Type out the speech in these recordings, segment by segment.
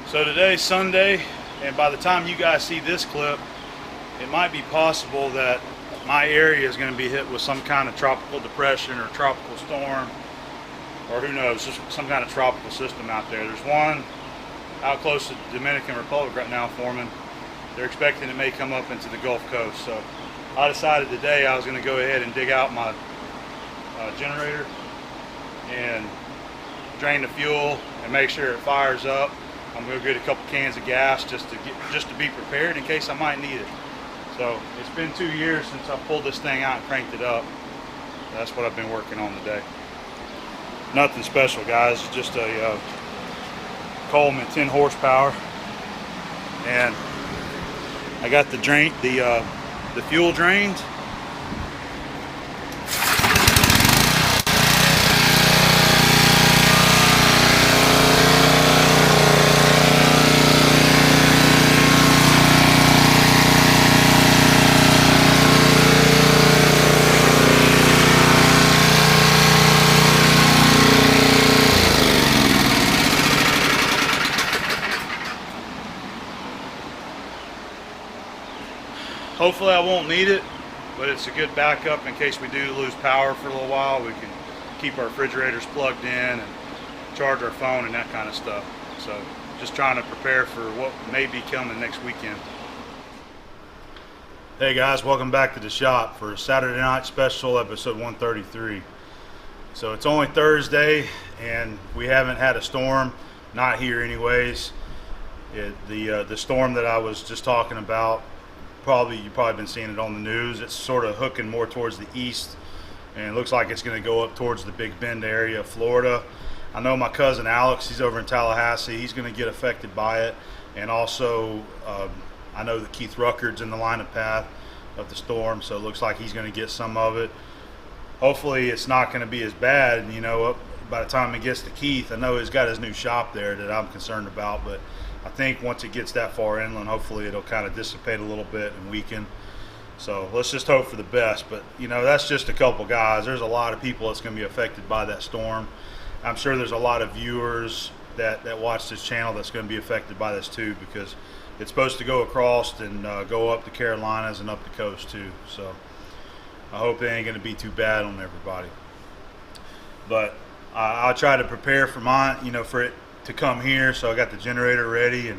So today's Sunday, and by the time you guys see this clip, it might be possible that my area is going to be hit with some kind of tropical depression or tropical storm, or who knows, just some kind of tropical system out there. There's one out close to the Dominican Republic right now forming. They're expecting it may come up into the Gulf Coast. So I decided today I was going to go ahead and dig out my generator and drain the fuel and make sure it fires up. I'm going to get a couple cans of gas just to be prepared in case I might need it. So it's been 2 years since I pulled this thing out and cranked it up. That's what I've been working on today. Nothing special, guys. It's just a Coleman 10 horsepower, and I got the fuel drained. Hopefully I won't need it, but it's a good backup in case we do lose power for a little while. We can keep our refrigerators plugged in and charge our phone and that kind of stuff. So just trying to prepare for what may be coming next weekend. Hey guys, welcome back to the shop for Saturday Night Special episode 133. So it's only Thursday and we haven't had a storm, not here anyways. The storm that I was just talking about, you've probably been seeing it on the news. It's sort of hooking more towards the east, and it looks like it's going to go up towards the Big Bend area of Florida. I know my cousin Alex, he's over in Tallahassee. He's going to get affected by it, and also I know that Keith Ruckard's in the line of path of the storm, so it looks like he's going to get some of it. Hopefully it's not going to be as bad, you know, by the time it gets to Keith. I know he's got his new shop there that I'm concerned about, but I think once it gets that far inland, hopefully it'll kind of dissipate a little bit and weaken. So let's just hope for the best. But, you know, that's just a couple guys. There's a lot of people that's going to be affected by that storm. I'm sure there's a lot of viewers that watch this channel that's going to be affected by this too, because it's supposed to go across and go up the Carolinas and up the coast too. So I hope it ain't going to be too bad on everybody. But I'll try to prepare for mine, you know, for it to come here. So I got the generator ready,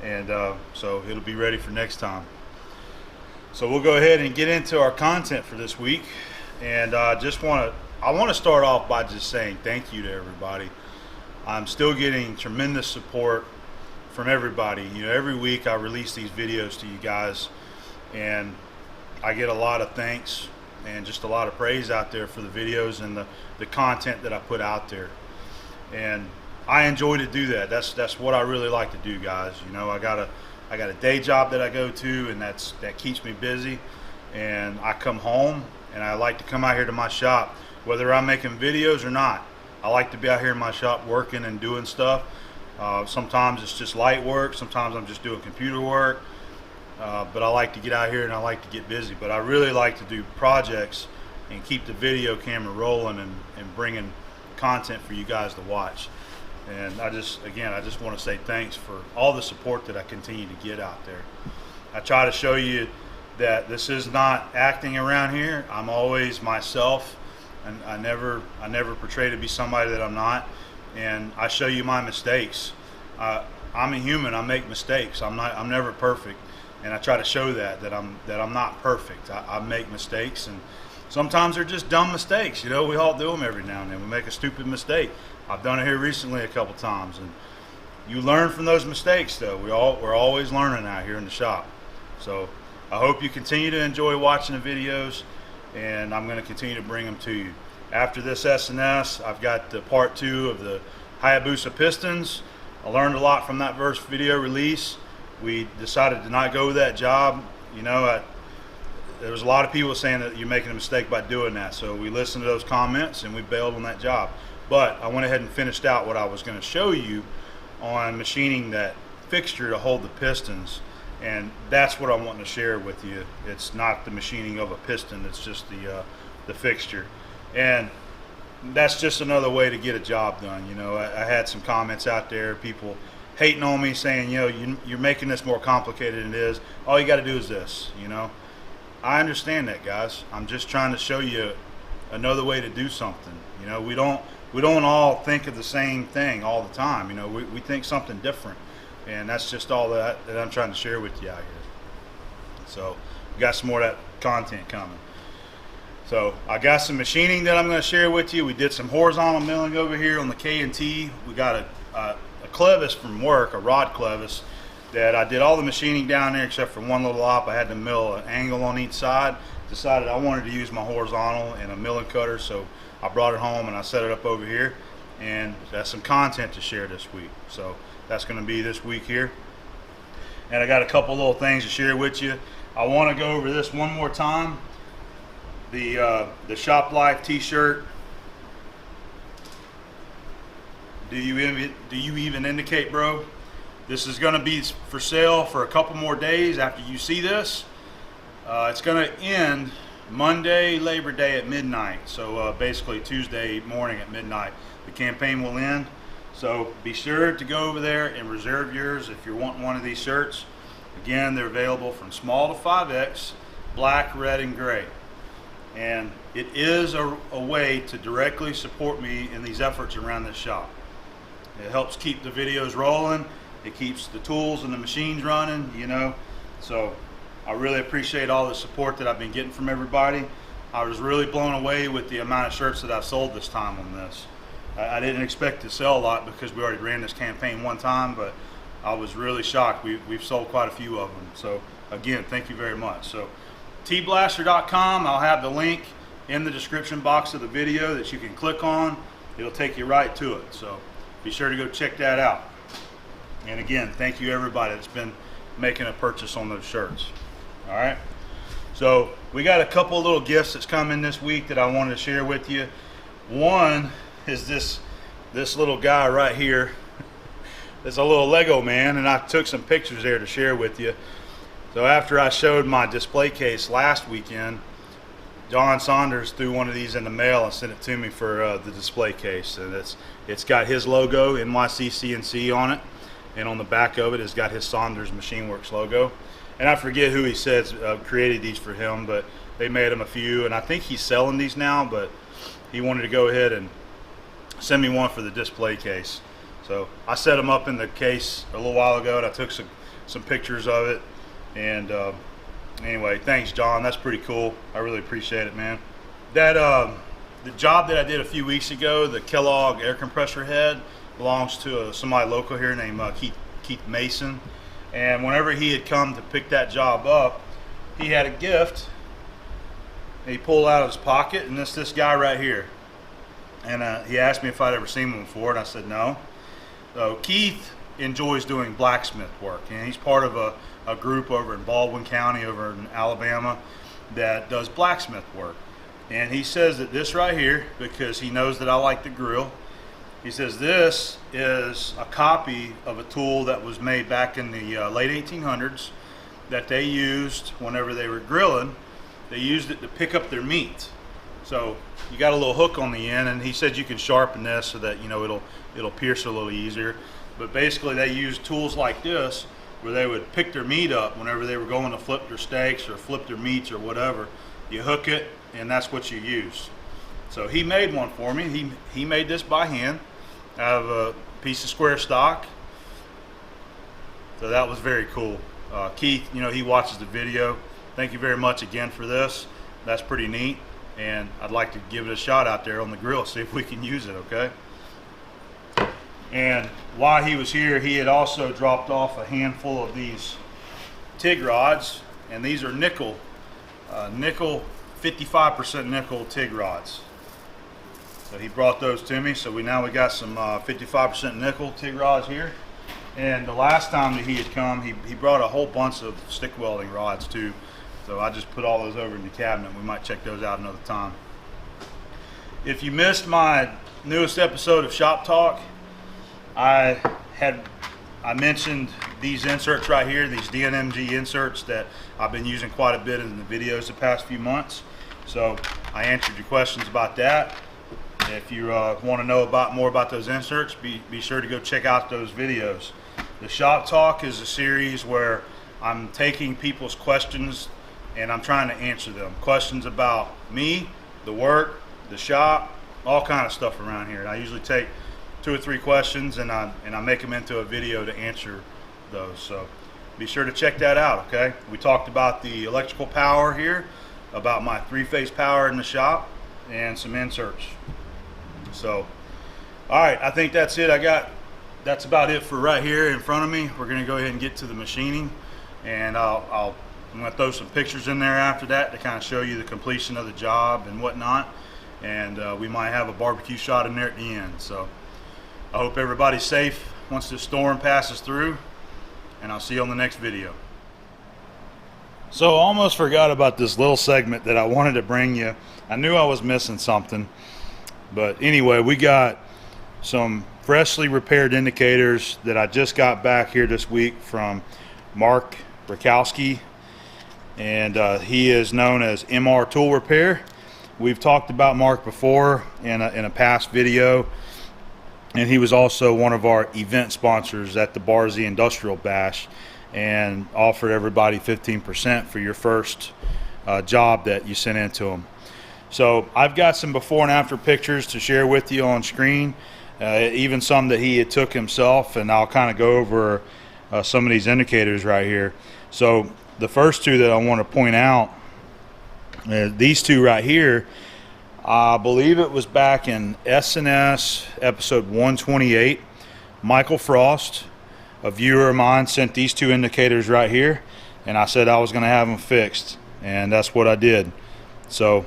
and so it'll be ready for next time. So we'll go ahead and get into our content for this week, and I want to start off by just saying thank you to everybody. I'm still getting tremendous support from everybody. You know, every week I release these videos to you guys, and I get a lot of thanks and just a lot of praise out there for the videos and the content that I put out there. And I enjoy to do that. That's what I really like to do, guys. You know, I got a day job that I go to, and that keeps me busy. And I come home, and I like to come out here to my shop, whether I'm making videos or not. I like to be out here in my shop working and doing stuff. Sometimes it's just light work. Sometimes I'm just doing computer work. But I like to get out here and I like to get busy. But I really like to do projects and keep the video camera rolling and bringing content for you guys to watch. And I just want to say thanks for all the support that I continue to get out there. I try to show you that this is not acting around here. I'm always myself, and I never portray to be somebody that I'm not. And I show you my mistakes. I'm a human. I make mistakes. I'm never perfect, and I try to show that I'm not perfect. I make mistakes, and sometimes they're just dumb mistakes. You know, we all do them every now and then. We make a stupid mistake. I've done it here recently a couple times, and you learn from those mistakes though. We're always learning out here in the shop. So I hope you continue to enjoy watching the videos, and I'm going to continue to bring them to you. After this S&S, I've got the part 2 of the Hayabusa pistons. I learned a lot from that first video release. We decided to not go with that job. You know, there was a lot of people saying that you're making a mistake by doing that, so we listened to those comments and we bailed on that job. But I went ahead and finished out what I was going to show you on machining that fixture to hold the pistons, and that's what I'm wanting to share with you. It's not the machining of a piston, it's just the fixture. And that's just another way to get a job done. You know, I had some comments out there, people hating on me, saying, you know, you're making this more complicated than it is. All you got to do is this, you know. I understand that, guys. I'm just trying to show you another way to do something. You know, we don't all think of the same thing all the time. You know, we think something different, and that's just all that I'm trying to share with you out here. So we got some more of that content coming. So I got some machining that I'm going to share with you. We did some horizontal milling over here on the K&T. We got a Clevis from work, a rod Clevis, that I did all the machining down there except for one little op. I had to mill an angle on each side. Decided I wanted to use my horizontal and a milling cutter, so I brought it home and I set it up over here, and that's some content to share this week. So that's going to be this week here, and I got a couple little things to share with you. I want to go over this one more time. The Shop Life t-shirt. Do you even indicate, bro? This is going to be for sale for a couple more days after you see this. It's going to end Monday, Labor Day at midnight. So basically Tuesday morning at midnight, the campaign will end. So be sure to go over there and reserve yours if you're wanting one of these shirts. Again, they're available from small to 5X, black, red, and gray. And it is a way to directly support me in these efforts around this shop. It helps keep the videos rolling. It keeps the tools and the machines running, you know. So I really appreciate all the support that I've been getting from everybody. I was really blown away with the amount of shirts that I've sold this time on this. I didn't expect to sell a lot because we already ran this campaign one time, but I was really shocked. We've sold quite a few of them. So again, thank you very much. So tblaster.com, I'll have the link in the description box of the video that you can click on. It'll take you right to it. So be sure to go check that out. And again, thank you everybody that's been making a purchase on those shirts. All right. So we got a couple little gifts that's coming this week that I wanted to share with you. One is this little guy right here. It's a little Lego man, and I took some pictures there to share with you. So after I showed my display case last weekend, John Saunders threw one of these in the mail and sent it to me for the display case. And it's got his logo, NYC CNC, on it. And on the back of it, it's got his Saunders Machine Works logo. And I forget who he says created these for him, but they made him a few. And I think he's selling these now, but he wanted to go ahead and send me one for the display case. So I set them up in the case a little while ago, and I took some pictures of it. And anyway, thanks, John. That's pretty cool. I really appreciate it, man. That the job that I did a few weeks ago, the Kellogg air compressor head, belongs to somebody local here named Keith Mason. And whenever he had come to pick that job up, he had a gift that he pulled out of his pocket, and this guy right here. And he asked me if I'd ever seen one before, and I said no. So Keith enjoys doing blacksmith work, and he's part of a group over in Baldwin County over in Alabama that does blacksmith work. And he says that this right here, because he knows that I like the grill, he says this is a copy of a tool that was made back in the late 1800s that they used whenever they were grilling. They used it to pick up their meat. So you got a little hook on the end, and he said you can sharpen this so that, you know, it'll pierce a little easier. But basically they used tools like this where they would pick their meat up whenever they were going to flip their steaks or flip their meats or whatever. You hook it, and that's what you use. So he made one for me. He made this by hand out of a piece of square stock. So that was very cool. Keith, you know, he watches the video. Thank you very much again for this. That's pretty neat, and I'd like to give it a shot out there on the grill, see if we can use it, okay? And while he was here, he had also dropped off a handful of these TIG rods, and these are nickel, 55% nickel TIG rods. So he brought those to me. So we got some 55% nickel TIG rods here. And the last time that he had come, he brought a whole bunch of stick welding rods too. So I just put all those over in the cabinet. We might check those out another time. If you missed my newest episode of Shop Talk, I mentioned these inserts right here, these DNMG inserts that I've been using quite a bit in the videos the past few months. So I answered your questions about that. If you want to know more about those inserts, be sure to go check out those videos. The Shop Talk is a series where I'm taking people's questions and I'm trying to answer them. Questions about me, the work, the shop, all kind of stuff around here. And I usually take 2 or 3 questions and I make them into a video to answer those. So be sure to check that out, okay? We talked about the electrical power here, about my 3-phase power in the shop, and some inserts. So, all right, I think that's it. That's about it for right here in front of me. We're gonna go ahead and get to the machining, and I'm gonna throw some pictures in there after that to kind of show you the completion of the job and whatnot. And we might have a barbecue shot in there at the end. So I hope everybody's safe once this storm passes through, and I'll see you on the next video. So I almost forgot about this little segment that I wanted to bring you. I knew I was missing something, but anyway, we got some freshly repaired indicators that I just got back here this week from Mark Rakowski, and he is known as M.R Tool Repair. We've talked about Mark before in a past video, and he was also one of our event sponsors at the Barzy Industrial Bash, and offered everybody 15% for your first job that you sent in to him. So I've got some before and after pictures to share with you on screen, even some that he had took himself, and I'll kind of go over some of these indicators right here. So the first 2 that I want to point out, these 2 right here, I believe it was back in S&S episode 128. Michael Frost, a viewer of mine, sent these 2 indicators right here, and I said I was going to have them fixed, and that's what I did. So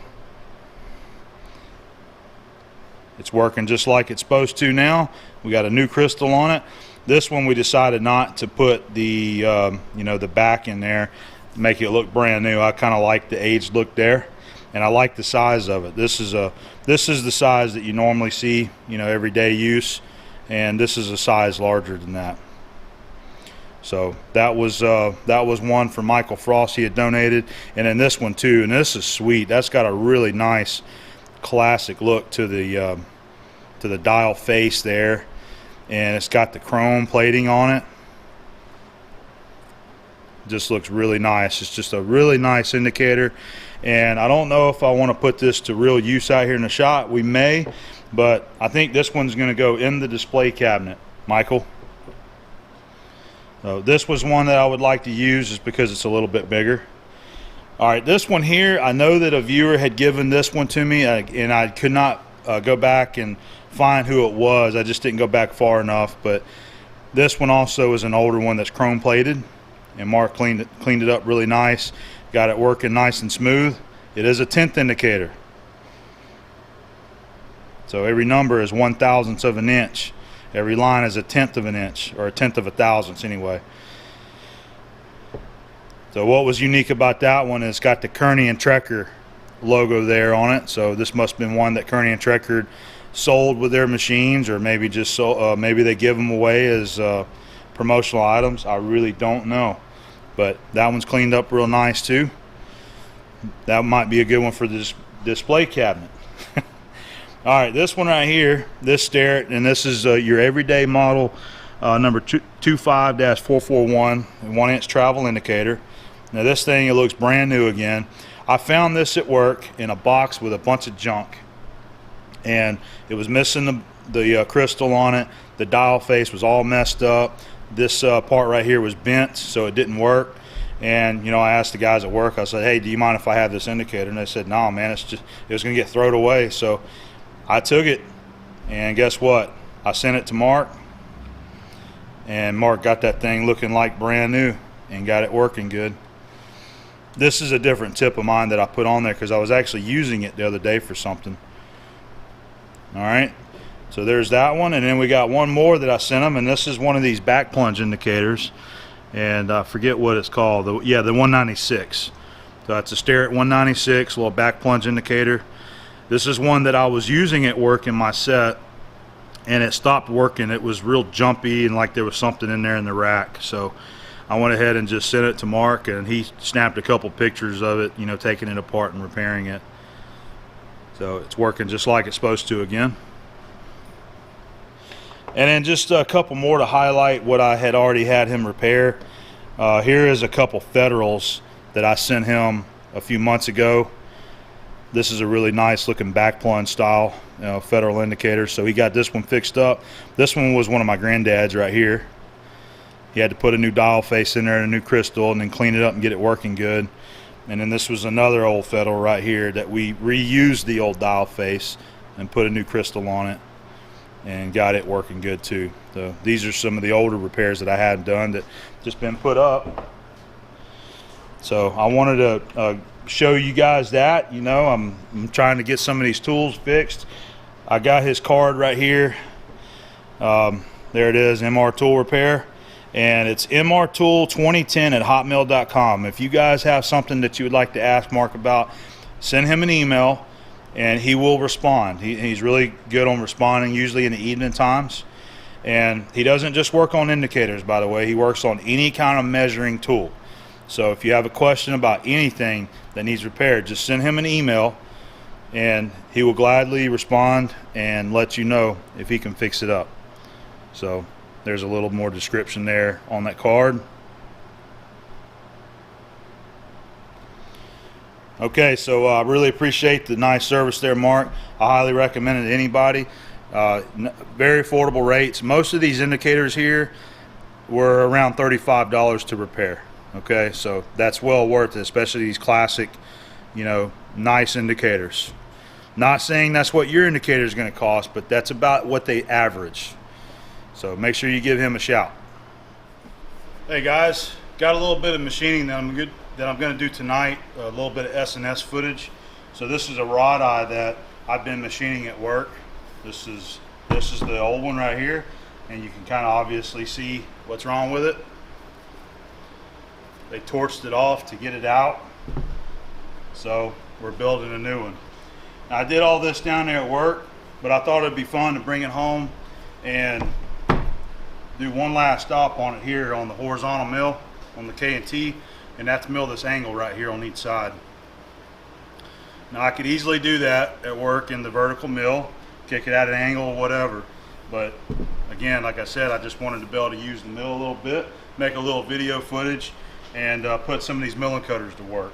it's working just like it's supposed to now. We got a new crystal on it. This one we decided not to put the the back in there, make it look brand new. I kind of like the aged look there, and I like the size of it. This is the size that you normally see, everyday use, and this is a size larger than that. So that was one for Michael Frost, he had donated, and then this one too, and this is sweet. That's got a really nice classic look to the dial face there, and it's got the chrome plating on it. Just looks really nice. It's just a really nice indicator, and I don't know if I want to put this to real use out here in the shop. We may, but I think this one's going to go in the display cabinet, Michael. So this was one that I would like to use just because it's a little bit bigger. All right, this one here, I know that a viewer had given this one to me, and I could not go back and find who it was. I just didn't go back far enough, but this one also is an older one that's chrome plated, and Mark cleaned it up really nice, got it working nice and smooth. It is a 10th indicator, so every number is 1/1000th of an inch. Every line is 1/10 of an inch, or 1/10 of a thousandth anyway. So what was unique about that one is it's got the Kearney and Trecker logo there on it. So this must have been one that Kearney and Trecker sold with their machines, or maybe just maybe they give them away as promotional items. I really don't know, but that one's cleaned up real nice too. That might be a good one for this display cabinet. All right, this one right here, this Starrett, and this is your everyday model number 25-441, 1-inch travel indicator. Now this thing, it looks brand new again. I found this at work in a box with a bunch of junk, and it was missing the crystal on it. The dial face was all messed up. This part right here was bent, so it didn't work. And I asked the guys at work, I said, hey, do you mind if I have this indicator? And they said, no, man, it was gonna get thrown away. So I took it, and guess what? I sent it to Mark, and Mark got that thing looking like brand new and got it working good. This is a different tip of mine that I put on there because I was actually using it the other day for something. All right, so there's that one, and then we got one more that I sent them, and this is one of these back plunge indicators, and I forget what it's called. The 196. So that's a Starrett 196, little back plunge indicator. This is one that I was using at work in my set, and it stopped working. It was real jumpy and like there was something in there in the rack. So I went ahead and just sent it to Mark, and he snapped a couple pictures of it, taking it apart and repairing it. So it's working just like it's supposed to again. And then just a couple more to highlight what I had already had him repair. Here is a couple Federals that I sent him a few months ago. This is a really nice looking back plunge style, Federal indicator. So he got this one fixed up. This one was one of my granddad's right here. He had to put a new dial face in there and a new crystal and then clean it up and get it working good. And then this was another old Federal right here that we reused the old dial face and put a new crystal on it and got it working good too. So these are some of the older repairs that I had done that just been put up. So I wanted to show you guys that, I'm trying to get some of these tools fixed. I got his card right here. There it is, M.R Tool Repair. And it's mrtool2010@hotmail.com. If you guys have something that you would like to ask Mark about, send him an email and he will respond. He's really good on responding, usually in the evening times. And he doesn't just work on indicators, by the way. He works on any kind of measuring tool. So if you have a question about anything that needs repaired, just send him an email and he will gladly respond and let you know if he can fix it up. So there's a little more description there on that card. Okay, so I really appreciate the nice service there, Mark. I highly recommend it to anybody. Very affordable rates. Most of these indicators here were around $35 to repair. Okay, so that's well worth it, especially these classic, nice indicators. Not saying that's what your indicator is going to cost, but that's about what they average. So make sure you give him a shout. Hey guys, got a little bit of machining that I'm going to do tonight. A little bit of S&S footage. So this is a rod eye that I've been machining at work. This is the old one right here, and you can kind of obviously see what's wrong with it. They torched it off to get it out, so we're building a new one. Now, I did all this down there at work, but I thought it'd be fun to bring it home and do one last stop on it here on the horizontal mill on the K&T, and that's mill this angle right here on each side. Now I could easily do that at work in the vertical mill, kick it at an angle or whatever, but again, like I said, I just wanted to be able to use the mill a little bit, make a little video footage, and put some of these milling cutters to work.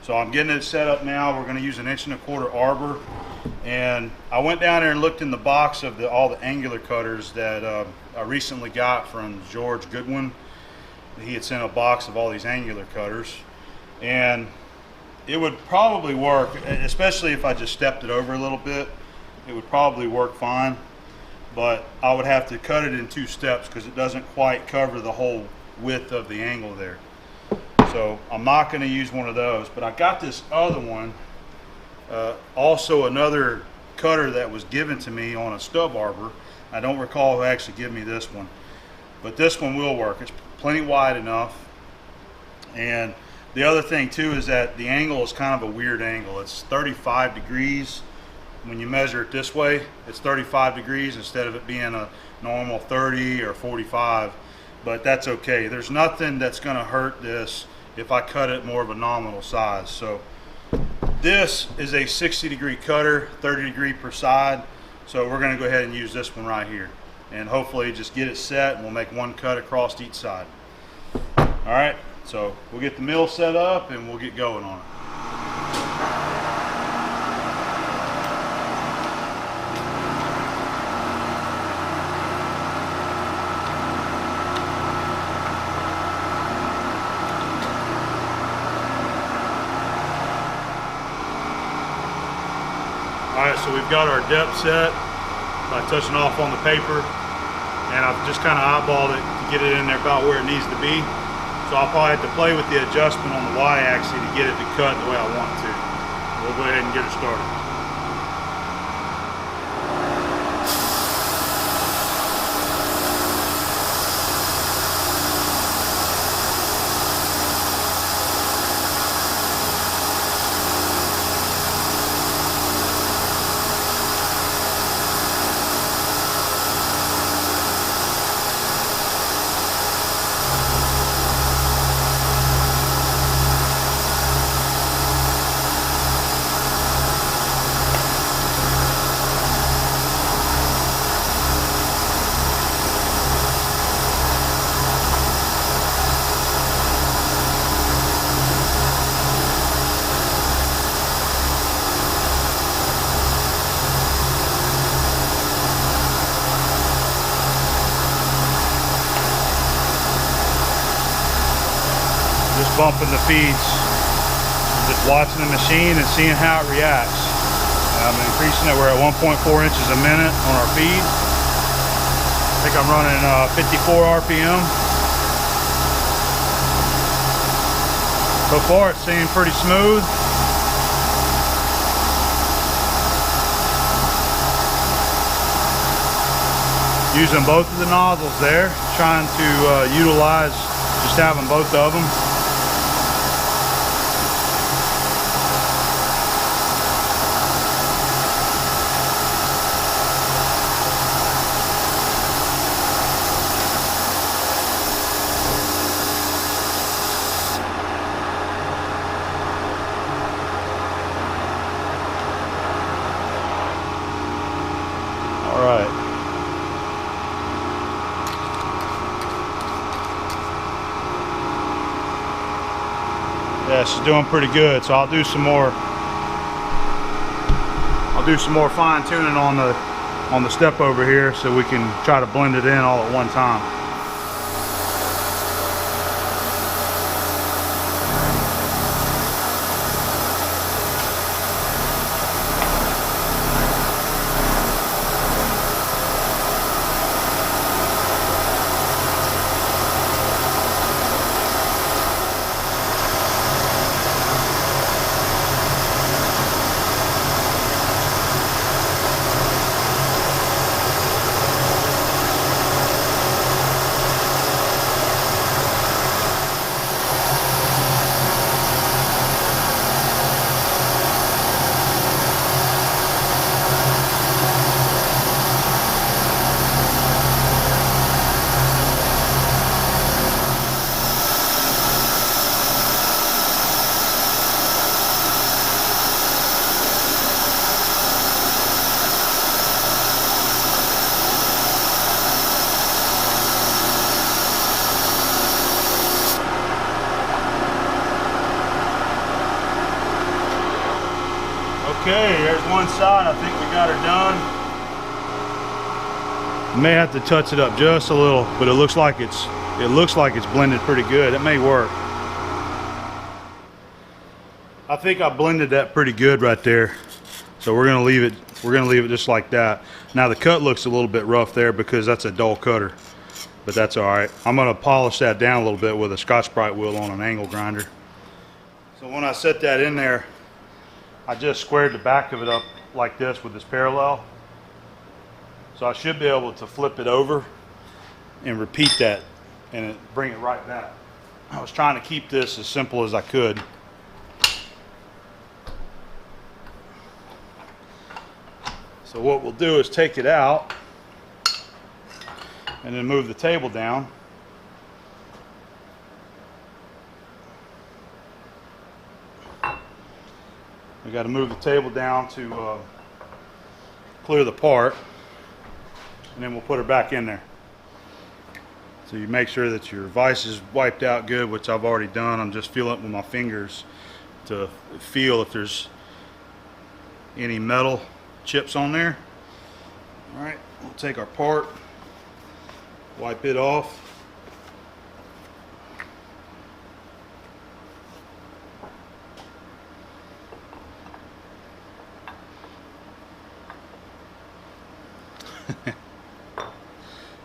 So I'm getting it set up now. We're going to use an 1¼ inch arbor, and I went down there and looked in the box of all the angular cutters that I recently got from George Goodwin. He had sent a box of all these angular cutters, and it would probably work, especially if I just stepped it over a little bit. It would probably work fine, but I would have to cut it in 2 steps because it doesn't quite cover the whole width of the angle there. So I'm not going to use one of those, but I got this other one, also another cutter that was given to me on a stub arbor. I don't recall who actually gave me this one, but this one will work. It's plenty wide enough. And the other thing too is that the angle is kind of a weird angle. It's 35 degrees. When you measure it this way, it's 35 degrees instead of it being a normal 30 or 45, but that's okay. There's nothing that's going to hurt this if I cut it more of a nominal size. So this is a 60-degree cutter, 30 degree per side. So we're going to go ahead and use this one right here, and hopefully just get it set, and we'll make one cut across each side. All right, so we'll get the mill set up and we'll get going on it. Alright, so we've got our depth set by touching off on the paper, and I've just kind of eyeballed it to get it in there about where it needs to be. So I'll probably have to play with the adjustment on the Y-axis to get it to cut the way I want it to. We'll go ahead and get it started. just bumping the feeds, just watching the machine and seeing how it reacts. I'm increasing it. We're at 1.4 inches a minute on our feed. I think I'm running 54 RPM. So far it's seeming pretty smooth. Using both of the nozzles there, trying to utilize just having both of them. All right. Yeah, she's doing pretty good. So I'll do some more fine tuning on the step over here so we can try to blend it in all at one time. Okay, there's one side. I think we got her done. May have to touch it up just a little, but it looks like it's blended pretty good. It may work. I think I blended that pretty good right there. So we're gonna leave it just like that. Now the cut looks a little bit rough there because that's a dull cutter, but that's all right. I'm gonna polish that down a little bit with a Scotch-Brite wheel on an angle grinder. So when I set that in there, I just squared the back of it up like this with this parallel. So I should be able to flip it over and repeat that and bring it right back. I was trying to keep this as simple as I could. So what we'll do is take it out and then move the table down. We got to move the table down to clear the part, and then we'll put her back in there. So you make sure that your vise is wiped out good, which I've already done. I'm just feeling it with my fingers to feel if there's any metal chips on there. All right, we'll take our part, wipe it off.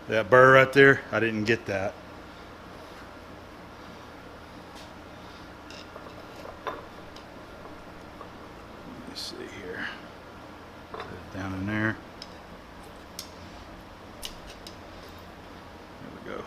That burr right there, I didn't get that. Let me see here. Put it down in there. There we go.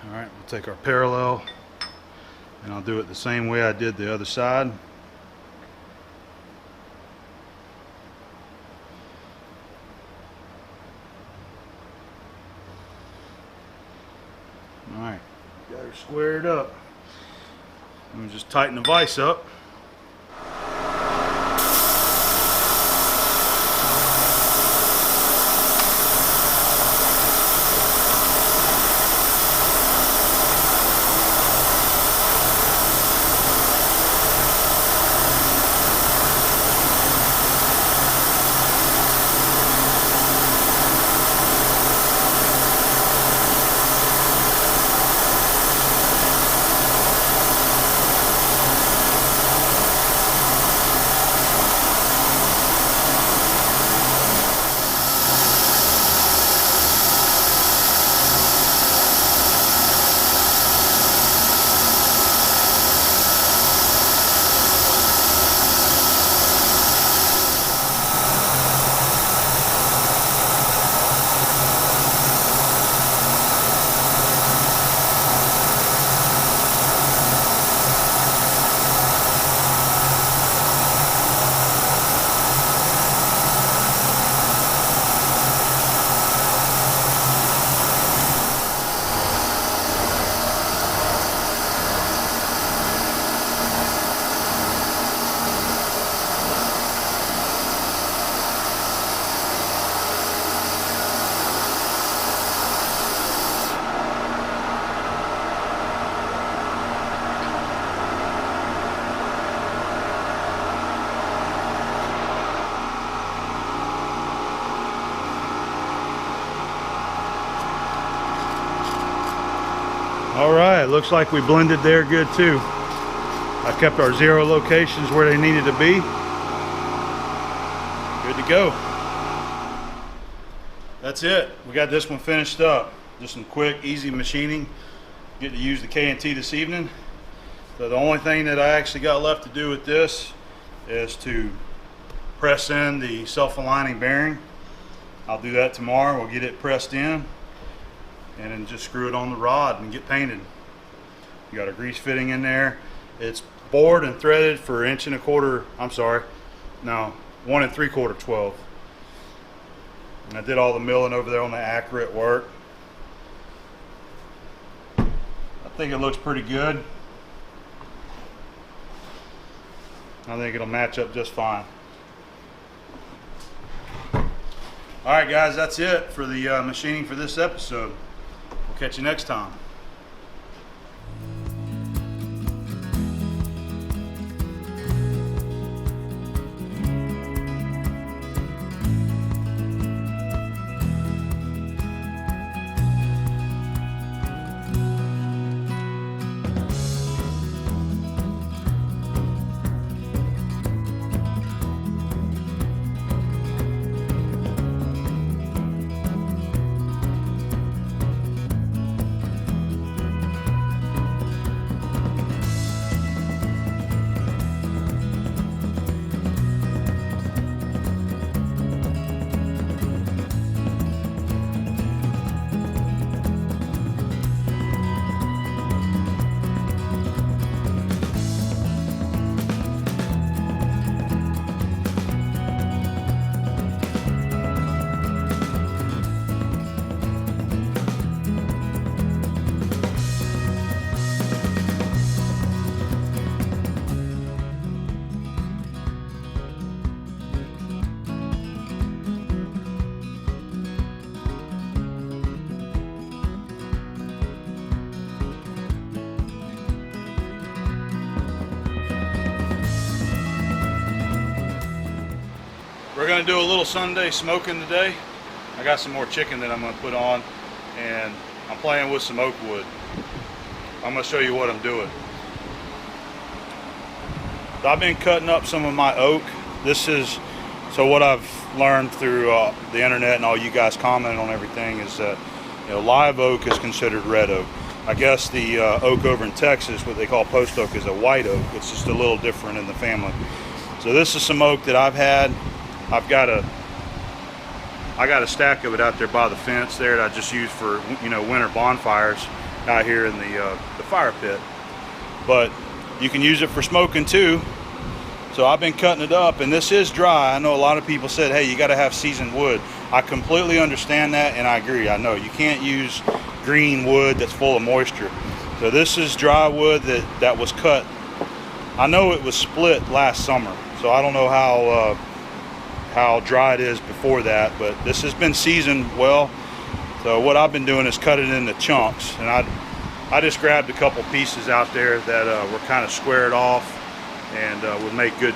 Alright, we'll take our parallel and I'll do it the same way I did the other side. Alright, Got her squared up. Let me just tighten the vise up. All right, looks like we blended there good too. I kept our 0 locations where they needed to be. Good to go. That's it. We got this one finished up. Just some quick, easy machining. Get to use the K&T this evening. So the only thing that I actually got left to do with this is to press in the self-aligning bearing. I'll do that tomorrow. We'll get it pressed in and then just screw it on the rod and get painted. You got a grease fitting in there. It's bored and threaded for 1 1/4. I'm sorry, no, 1 3/4 12. And I did all the milling over there on the accurate work. I think it looks pretty good. I think it'll match up just fine. All right, guys, that's it for the machining for this episode. We'll catch you next time. We're gonna do a little Sunday smoking today. I got some more chicken that I'm gonna put on, and I'm playing with some oak wood. I'm gonna show you what I'm doing. So I've been cutting up some of my oak. This is, so what I've learned through the internet and all you guys commenting on everything is that, you know, live oak is considered red oak. I guess the oak over in Texas, what they call post oak, is a white oak. It's just a little different in the family. So this is some oak that I've had. I got a stack of it out there by the fence there that I just use for, you know, winter bonfires out here in the fire pit. But you can use it for smoking too. So I've been cutting it up, and this is dry. I know a lot of people said, hey, you got to have seasoned wood. I completely understand that, and I agree. I know you can't use green wood that's full of moisture. So this is dry wood that was cut. I know it was split last summer, so I don't know how dry it is before that, but this has been seasoned well. So what I've been doing is cut it into chunks, and I just grabbed a couple pieces out there that were kind of squared off and would make good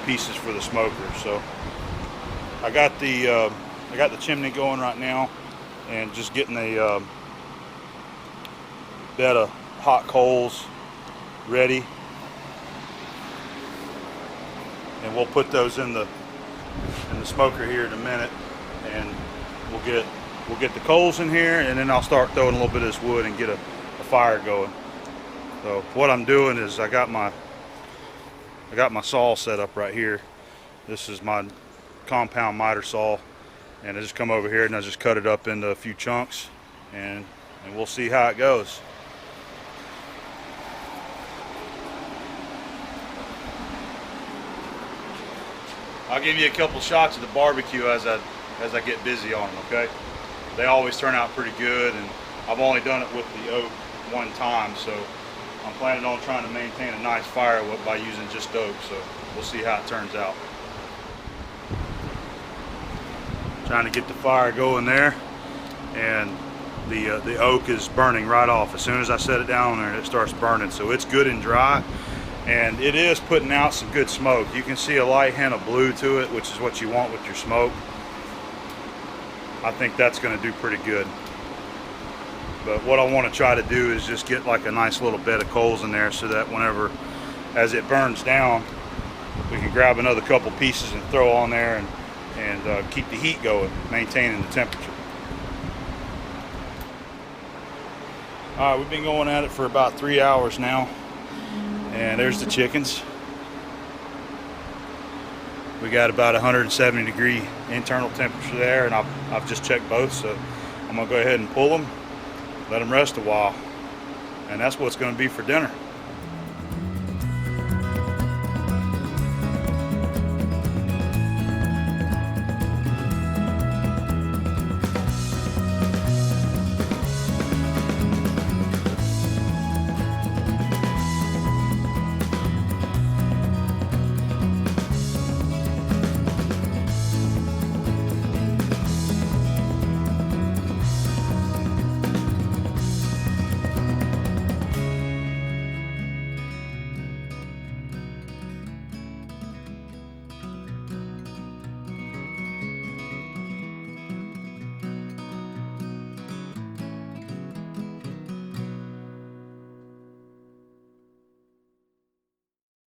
pieces for the smoker. So I got the chimney going right now, and just getting a bed of hot coals ready, and we'll put those in the smoker here in a minute, and we'll get the coals in here, and then I'll start throwing a little bit of this wood and get a fire going. So what I'm doing is I got my saw set up right here. This is my compound miter saw, and I just come over here and I just cut it up into a few chunks, and we'll see how it goes. I'll give you a couple shots of the barbecue as I get busy on them, okay? They always turn out pretty good, and I've only done it with the oak one time, so I'm planning on trying to maintain a nice fire by using just oak, so we'll see how it turns out. Trying to get the fire going there, and the oak is burning right off. As soon as I set it down there, it starts burning, so it's good and dry, and it is putting out some good smoke. You can see a light hint of blue to it, which is what you want with your smoke. I think that's going to do pretty good. But what I want to try to do is just get like a nice little bed of coals in there, so that whenever, as it burns down, we can grab another couple pieces and throw on there and keep the heat going, maintaining the temperature. All right, we've been going at it for about 3 hours now, and there's the chickens. We got about 170 degree internal temperature there, and I've just checked both, so I'm gonna go ahead and pull them, let them rest a while, and that's what it's going to be for dinner.